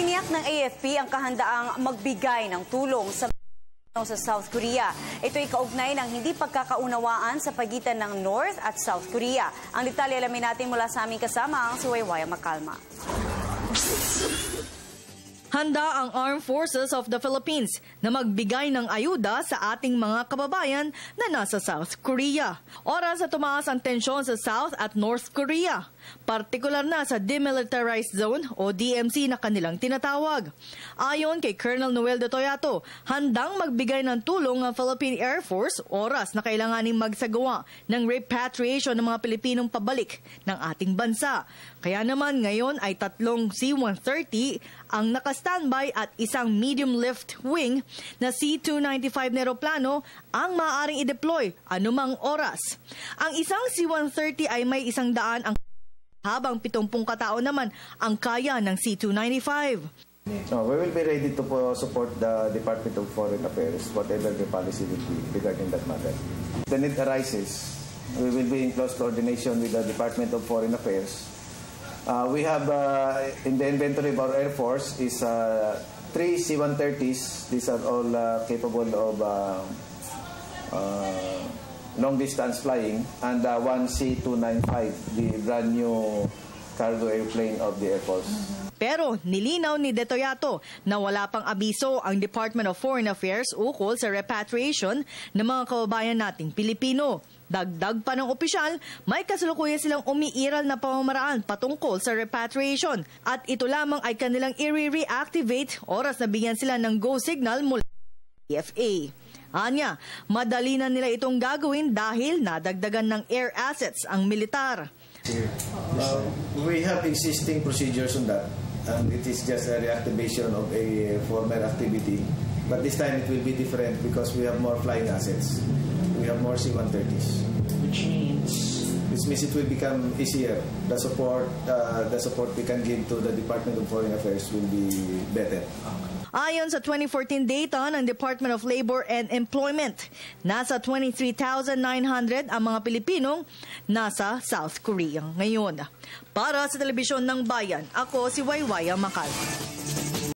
Tiniyak ng AFP ang kahandaang magbigay ng tulong sa South Korea. Ito'y kaugnay ng hindi pagkakaunawaan sa pagitan ng North at South Korea. Ang detalye alamin natin mula sa aming kasama, ang si Waywaya Macalma. Handa ang Armed Forces of the Philippines na magbigay ng ayuda sa ating mga kababayan na nasa South Korea. Oras na tumaas ang tensyon sa South at North Korea, partikular na sa Demilitarized Zone o DMZ na kanilang tinatawag. Ayon kay Colonel Noel de Toyato, handang magbigay ng tulong ang Philippine Air Force oras na kailanganing magsagawa ng repatriation ng mga Pilipinong pabalik ng ating bansa. Kaya naman ngayon ay 3 C-130 ang naka-standby at isang medium-lift wing na C-295 na eroplano ang maaaring i-deploy anumang oras. Ang isang C-130 ay may 100 ang habang 70 katao naman ang kaya ng C-295. No, we will be ready to support the Department of Foreign Affairs, whatever the policy will be regarding that matter. If the need arises, we will be in close coordination with the Department of Foreign Affairs. We have, in the inventory of our Air Force, is 3 C-130s. These are all capable of long-distance flying, and 1 C-295, the brand new cargo airplane of the Air Force. Pero nilinaw ni De Toyato na wala pang abiso ang Department of Foreign Affairs ukol sa repatriation ng mga kababayan nating Pilipino. Dagdag pa ng opisyal, may kasalukuyan silang umiiral na pamamaraan patungkol sa repatriation at ito lamang ay kanilang i-reactivate oras na bigyan sila ng go signal mula sa PFA. Anya, madali na nila itong gagawin dahil nadagdagan ng air assets ang militar. We have existing procedures on that, and it is just a reactivation of a former activity. But this time it will be different because we have more flying assets. We have more C-130s. Which means? This means it will become easier. The support we can give to the Department of Foreign Affairs will be better. Ayon sa 2014 data ng Department of Labor and Employment, nasa 23,900 ang mga Pilipinong nasa South Korea ngayon. Para sa Telebisyon ng Bayan, ako si Waywaya Macalma.